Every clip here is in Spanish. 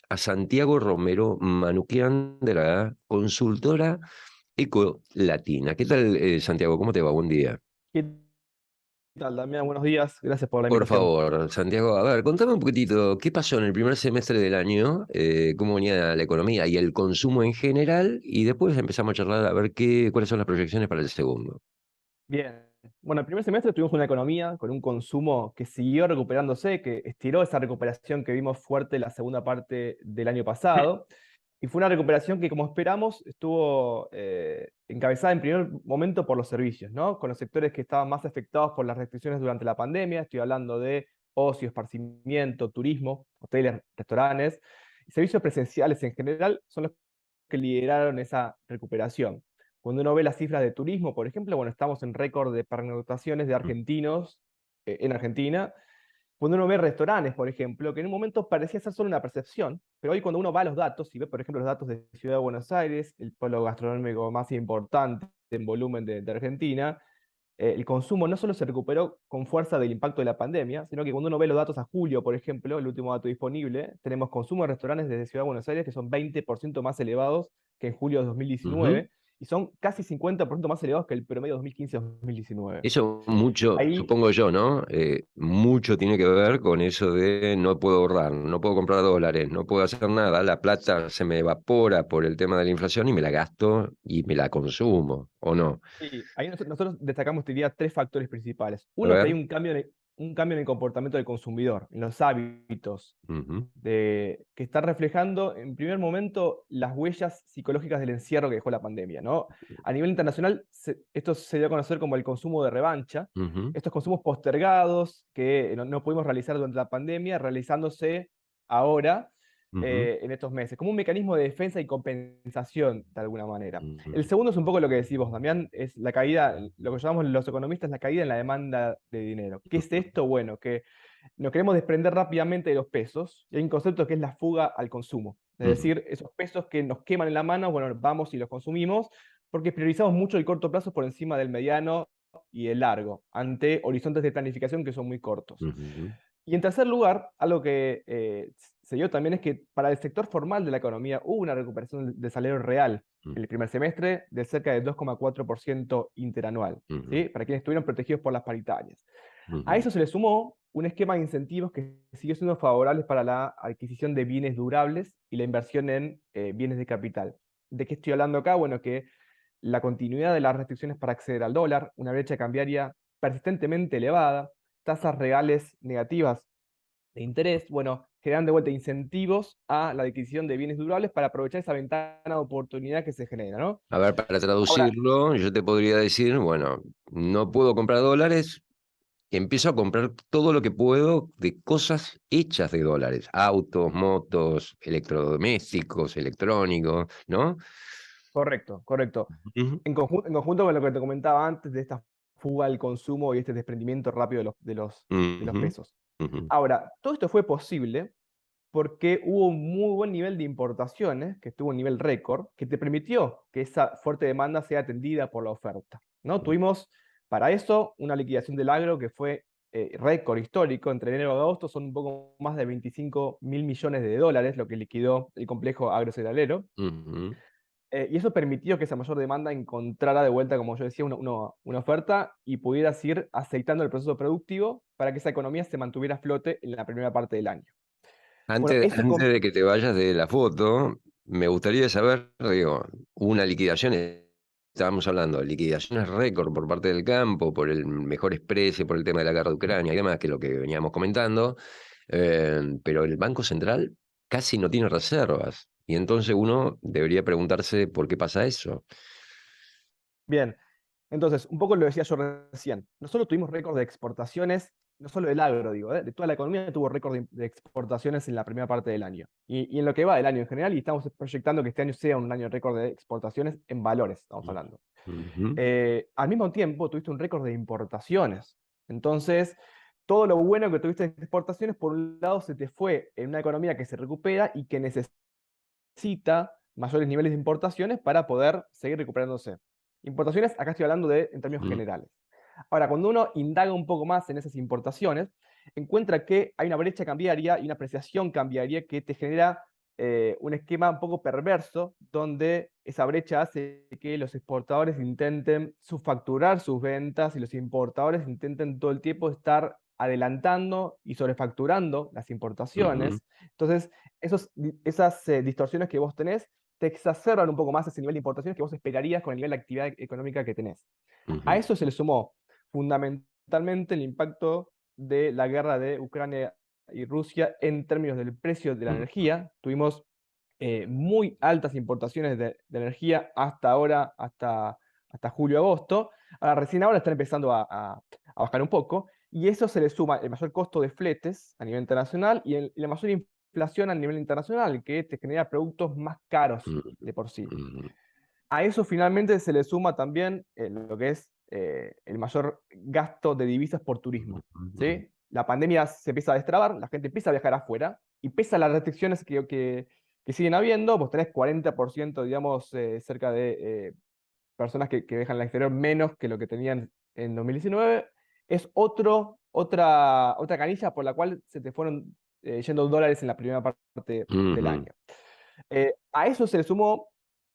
a Santiago Romero Manuquian de la consultora Ecolatina. ¿Qué tal, Santiago? ¿Cómo te va? Buen día. ¿Qué tal, Damián? Buenos días, gracias por la Por invitación. favor, Santiago, a ver, contame un poquitito, ¿qué pasó en el primer semestre del año? ¿Cómo venía la economía y el consumo en general? Y después empezamos a charlar a ver cuáles son las proyecciones para el segundo. Bien. Bueno, el primer semestre tuvimos una economía con un consumo que siguió recuperándose, que estiró esa recuperación que vimos fuerte la segunda parte del año pasado. Y fue una recuperación que, como esperamos, estuvo encabezada en primer momento por los servicios, ¿no? Con los sectores que estaban más afectados por las restricciones durante la pandemia. Estoy hablando de ocio, esparcimiento, turismo, hoteles, restaurantes. Y servicios presenciales en general son los que lideraron esa recuperación. Cuando uno ve las cifras de turismo, por ejemplo, bueno, estamos en récord de pernoctaciones de Mm. argentinos en Argentina. Cuando uno ve restaurantes, por ejemplo, que en un momento parecía ser solo una percepción, pero hoy cuando uno va a los datos y ve, por ejemplo, los datos de Ciudad de Buenos Aires, el polo gastronómico más importante en volumen de Argentina, el consumo no solo se recuperó con fuerza del impacto de la pandemia, sino que cuando uno ve los datos a julio, por ejemplo, el último dato disponible, tenemos consumo de restaurantes desde Ciudad de Buenos Aires que son 20% más elevados que en julio de Ujú. 2019 y son casi 50% más elevados que el promedio 2015-2019. Eso mucho, Ahí, supongo yo, ¿no? Mucho tiene que ver con eso de no puedo ahorrar, no puedo comprar dólares, no puedo hacer nada, la plata se me evapora por el tema de la inflación y me la gasto y me la consumo, ¿o no? sí, ahí nosotros destacamos, te diría, tres factores principales. A Uno, que hay ver. un cambio en el comportamiento del consumidor, en los hábitos, Ujú. que está reflejando en primer momento las huellas psicológicas del encierro que dejó la pandemia, ¿no? A nivel internacional, esto se dio a conocer como el consumo de revancha, Ujú. estos consumos postergados que no pudimos realizar durante la pandemia, realizándose ahora Ujú. en estos meses, como un mecanismo de defensa y compensación, de alguna manera. El Ujú. segundo es un poco lo que decís vos, Damián, es la caída, lo que llamamos los economistas, la caída en la demanda de dinero. ¿Qué es esto? Bueno, que nos queremos desprender rápidamente de los pesos, y hay un concepto que es la fuga al consumo. Es Ujú. decir, esos pesos que nos queman en la mano, bueno, vamos y los consumimos, porque priorizamos mucho el corto plazo por encima del mediano y el largo, ante horizontes de planificación que son muy cortos. Ujú. Y en tercer lugar, algo que se dio también es que para el sector formal de la economía hubo una recuperación del salario real en el primer semestre de cerca del 2,4% interanual, Ujú. ¿sí? Para quienes estuvieron protegidos por las paritarias. A Ujú. eso se le sumó un esquema de incentivos que siguió siendo favorables para la adquisición de bienes durables y la inversión en bienes de capital. ¿De qué estoy hablando acá? Bueno, que la continuidad de las restricciones para acceder al dólar, una brecha cambiaria persistentemente elevada, tasas reales negativas de interés, bueno, generan de vuelta incentivos a la adquisición de bienes durables para aprovechar esa ventana de oportunidad que se genera, ¿no? A ver, para Ahora, traducirlo, yo te podría decir, bueno, no puedo comprar dólares, empiezo a comprar todo lo que puedo de cosas hechas de dólares, autos, motos, electrodomésticos, electrónicos, ¿no? correcto, correcto. Ujú. En conjunto con lo que te comentaba antes de esta fuga al consumo y este desprendimiento rápido de los Ujú. pesos. Ujú. Ahora, todo esto fue posible porque hubo un muy buen nivel de importaciones, que estuvo a un nivel récord, que te permitió que esa fuerte demanda sea atendida por la oferta, ¿no? Tuvimos para eso una liquidación del agro que fue récord histórico, entre enero y agosto son un poco más de 25.000 millones de dólares lo que liquidó el complejo agrocerealero, Ujú. y eso permitió que esa mayor demanda encontrara de vuelta, como yo decía, una oferta y pudieras ir aceitando el proceso productivo para que esa economía se mantuviera a flote en la primera parte del año. Bueno, Antes, eso antes de que te vayas de la foto, me gustaría saber, digo, una liquidación, estábamos hablando de liquidaciones récord por parte del campo, por el mejor exprecio, por el tema de la guerra de Ucrania y demás, que es lo que veníamos comentando, pero el Banco Central casi no tiene reservas, y entonces uno debería preguntarse por qué pasa eso. Bien, entonces, un poco lo decía yo recién. Nosotros tuvimos récord de exportaciones, no solo del agro, digo, de toda la economía tuvo récord de exportaciones en la primera parte del año. Y en lo que va del año en general, y estamos proyectando que este año sea un año récord de exportaciones en valores, estamos hablando. Ujú. Al mismo tiempo, tuviste un récord de importaciones. Entonces, todo lo bueno que tuviste de exportaciones, por un lado, se te fue en una economía que se recupera y que necesita mayores niveles de importaciones para poder seguir recuperándose. Importaciones, acá estoy hablando de en términos Ujú. generales. Ahora, cuando uno indaga un poco más en esas importaciones, encuentra que hay una brecha cambiaria y una apreciación cambiaria que te genera un esquema un poco perverso, donde esa brecha hace que los exportadores intenten subfacturar sus ventas y los importadores intenten todo el tiempo estar adelantando y sobrefacturando las Ujú, importaciones. Entonces, esas distorsiones que vos tenés te exacerban un poco más ese nivel de importaciones que vos esperarías con el nivel de actividad económica que tenés. A ujú, eso se le sumó fundamentalmente el impacto de la guerra de Ucrania y Rusia en términos del precio de la ujú, energía. Tuvimos muy altas importaciones de energía hasta ahora, hasta julio-agosto. Ahora, recién ahora están empezando a bajar un poco, y eso se le suma el mayor costo de fletes a nivel internacional y la mayor inflación a nivel internacional, que te genera productos más caros ujú, de por sí. ujú, A eso finalmente se le suma también lo que es el mayor gasto de divisas por turismo, ujú, ¿sí? La pandemia se empieza a destrabar, la gente empieza a viajar afuera, y pese a las restricciones que siguen habiendo, vos tenés 40%, digamos, cerca de personas que viajan al exterior menos que lo que tenían en 2019. Es otra canilla por la cual se te fueron yendo dólares en la primera parte del ujú, año. A eso se le sumó,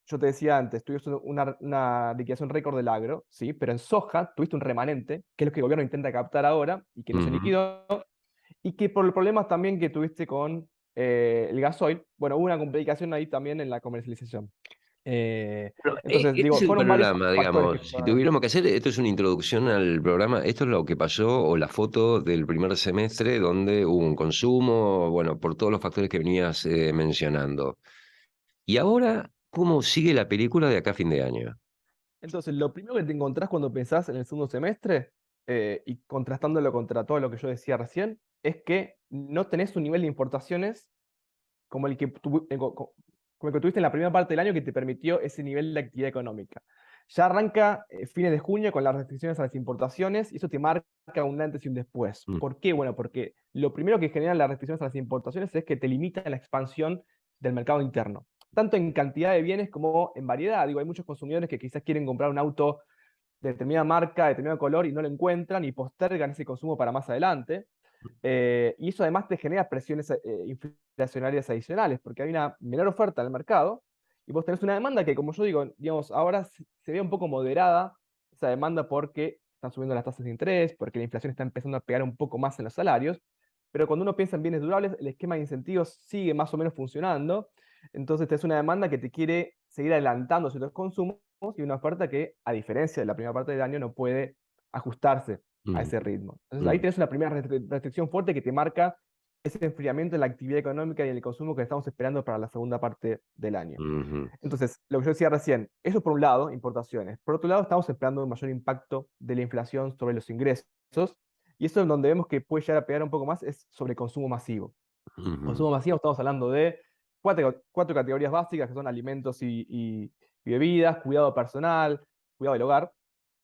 yo te decía antes, tuviste una liquidación récord del agro, ¿sí? Pero en soja tuviste un remanente, que es lo que el gobierno intenta captar ahora y que no se ujú. liquidó, y que por los problemas también que tuviste con el gasoil, bueno, hubo una complicación ahí también en la comercialización. Eh, Bueno, entonces, este es digo, el fueron varios panorama, factores que digamos. Si fueron. tuviéramos que hacer, esto es una introducción al programa, esto es lo que pasó, o la foto del primer semestre, donde hubo un consumo, bueno, por todos los factores que venías mencionando. Y ahora, ¿cómo sigue la película de acá a fin de año? Entonces, lo primero que te encontrás cuando pensás en el segundo semestre, y contrastándolo contra todo lo que yo decía recién, es que no tenés un nivel de importaciones como el que, como el que tuviste en la primera parte del año, que te permitió ese nivel de actividad económica. Ya arranca fines de junio con las restricciones a las importaciones, y eso te marca un antes y un después. Mm, ¿Por qué? Bueno, porque lo primero que generan las restricciones a las importaciones es que te limitan la expansión del mercado interno, tanto en cantidad de bienes como en variedad. Digo, hay muchos consumidores que quizás quieren comprar un auto de determinada marca, de determinado color, y no lo encuentran y postergan ese consumo para más adelante. Y eso además te genera presiones inflacionarias adicionales, porque hay una menor oferta en el mercado y vos tenés una demanda que, como yo digo, digamos, ahora se ve un poco moderada esa demanda porque están subiendo las tasas de interés, porque la inflación está empezando a pegar un poco más en los salarios, pero cuando uno piensa en bienes durables, el esquema de incentivos sigue más o menos funcionando. Entonces tenés una demanda que te quiere seguir adelantando ciertos consumos, y una oferta que, a diferencia de la primera parte del año, no puede ajustarse a mm, ese ritmo. Entonces ahí mm, tenés una primera restricción fuerte que te marca ese enfriamiento en la actividad económica y en el consumo que estamos esperando para la segunda parte del año. ujú, Entonces, lo que yo decía recién, eso por un lado, importaciones. Por otro lado, estamos esperando un mayor impacto de la inflación sobre los ingresos, y eso en donde vemos que puede llegar a pegar un poco más es sobre consumo masivo. ujú. Consumo masivo, estamos hablando de cuatro categorías básicas, que son alimentos y bebidas, cuidado personal, cuidado del hogar.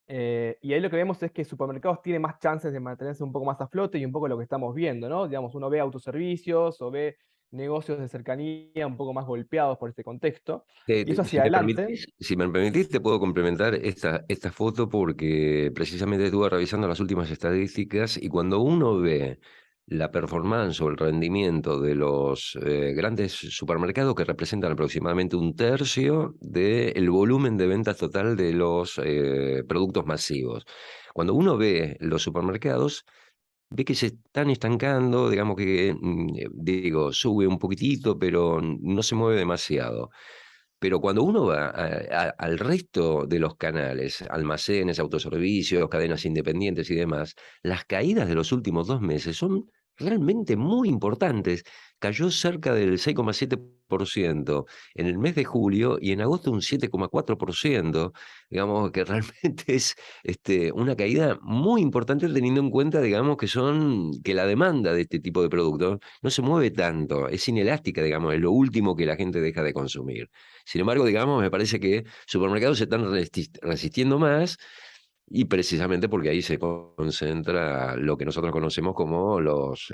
Y ahí lo que vemos es que supermercados tienen más chances de mantenerse un poco más a flote, y un poco lo que estamos viendo, ¿no? Digamos, uno ve autoservicios o ve negocios de cercanía un poco más golpeados por este contexto. Y eso hacia adelante. Si me permitís, te puedo complementar esta foto porque precisamente estuve revisando las últimas estadísticas y cuando uno ve la performance o el rendimiento de los grandes supermercados que representan aproximadamente un tercio del volumen de ventas total de los productos masivos. Cuando uno ve los supermercados, ve que se están estancando, digamos que, digo, sube un poquitito, pero no se mueve demasiado. Pero cuando uno va al resto de los canales, almacenes, autoservicios, cadenas independientes y demás, las caídas de los últimos 2 meses son realmente muy importantes. Cayó cerca del 6,7% en el mes de julio y en agosto un 7,4%. Digamos que realmente es una caída muy importante teniendo en cuenta, digamos, que la demanda de este tipo de productos no se mueve tanto, es inelástica, digamos, es lo último que la gente deja de consumir. Sin embargo, digamos, me parece que supermercados se están resistiendo más y precisamente porque ahí se concentra lo que nosotros conocemos como los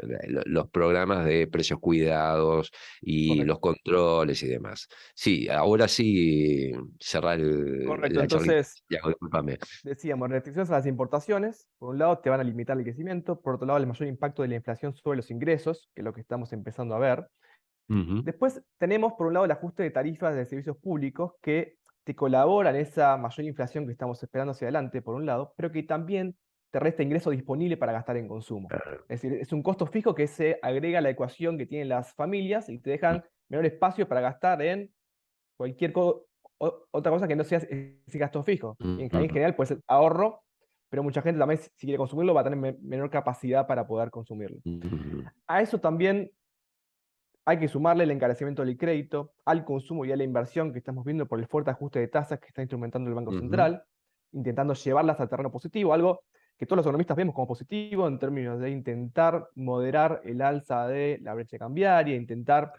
programas de precios cuidados y los Correcto. controles y demás. Sí, ahora sí, cerrar Correcto. la charlita, Entonces, Santiago, discúlpame. decíamos, restricciones a las importaciones, por un lado te van a limitar el crecimiento, por otro lado el mayor impacto de la inflación sobre los ingresos, que es lo que estamos empezando a ver. Ujú, Después tenemos, por un lado, el ajuste de tarifas de servicios públicos que te colabora en esa mayor inflación que estamos esperando hacia adelante, por un lado, pero que también te resta ingreso disponible para gastar en consumo. claro. Es decir, es un costo fijo que se agrega a la ecuación que tienen las familias y te Mm, dejan menor espacio para gastar en cualquier otra cosa que no sea ese gasto fijo. Y mm, ahí en mm, general puede ser ahorro, pero mucha gente también, si quiere consumirlo, va a tener menor capacidad para poder consumirlo. mm, A eso también hay que sumarle el encarecimiento del crédito, al consumo y a la inversión que estamos viendo por el fuerte ajuste de tasas que está instrumentando el Banco ujú, Central, intentando llevarlas al terreno positivo, algo que todos los economistas vemos como positivo en términos de intentar moderar el alza de la brecha cambiaria, intentar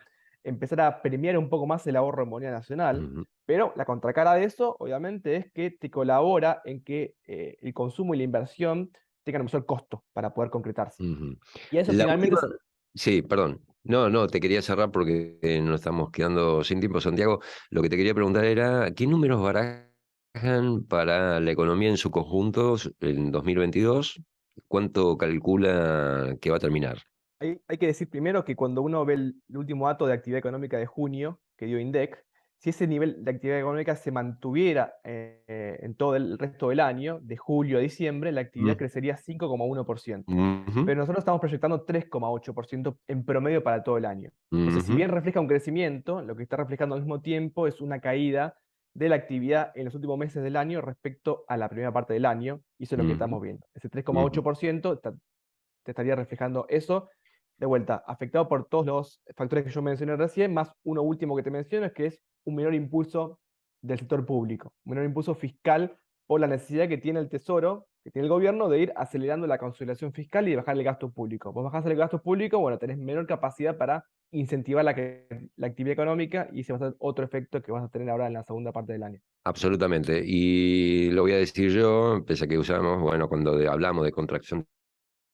empezar a premiar un poco más el ahorro en moneda nacional, ujú, pero la contracara de eso, obviamente, es que te colabora en que el consumo y la inversión tengan un mayor costo para poder concretarse. ujú. Y eso La finalmente última, sí, perdón. No, no, te quería cerrar porque nos estamos quedando sin tiempo, Santiago. Lo que te quería preguntar era, ¿qué números barajan para la economía en su conjunto en 2022? ¿Cuánto calcula que va a terminar? hay que decir primero que cuando uno ve el último dato de actividad económica de junio que dio INDEC, si ese nivel de actividad económica se mantuviera en todo el resto del año, de julio a diciembre, la actividad Mm, crecería 5,1%. ujú, Pero nosotros estamos proyectando 3,8% en promedio para todo el año. Entonces, si ujú, bien refleja un crecimiento, lo que está reflejando al mismo tiempo es una caída de la actividad en los últimos meses del año respecto a la primera parte del año, y eso es lo que ujú, estamos viendo. Ese ujú. 3,8% te estaría reflejando eso. De vuelta, afectado por todos los factores que yo mencioné recién, más uno último que te menciono, es que es un menor impulso del sector público, un menor impulso fiscal por la necesidad que tiene el Tesoro, que tiene el gobierno, de ir acelerando la consolidación fiscal y de bajar el gasto público. Vos bajás el gasto público, bueno, tenés menor capacidad para incentivar la actividad económica y ese va a ser otro efecto que vas a tener ahora en la segunda parte del año. Absolutamente. Y lo voy a decir yo, pese a que usamos, bueno, cuando hablamos de contracción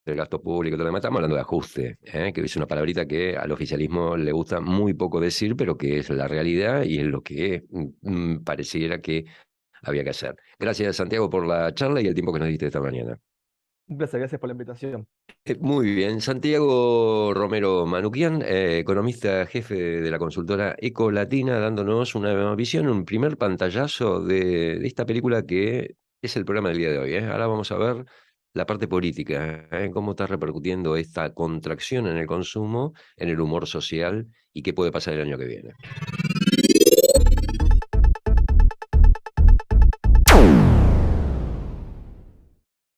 del gasto público y todo lo demás, estamos hablando de ajuste, que es una palabrita que al oficialismo le gusta muy poco decir, pero que es la realidad y es lo que pareciera que había que hacer. Gracias, Santiago, por la charla y el tiempo que nos diste esta mañana. Un placer, gracias por la invitación. Muy bien, Santiago Romero Manuquian, economista jefe de la consultora Ecolatina, dándonos una visión, un primer pantallazo de esta película que es el programa del día de hoy. Ahora vamos a ver la parte política, cómo está repercutiendo esta contracción en el consumo, en el humor social y qué puede pasar el año que viene.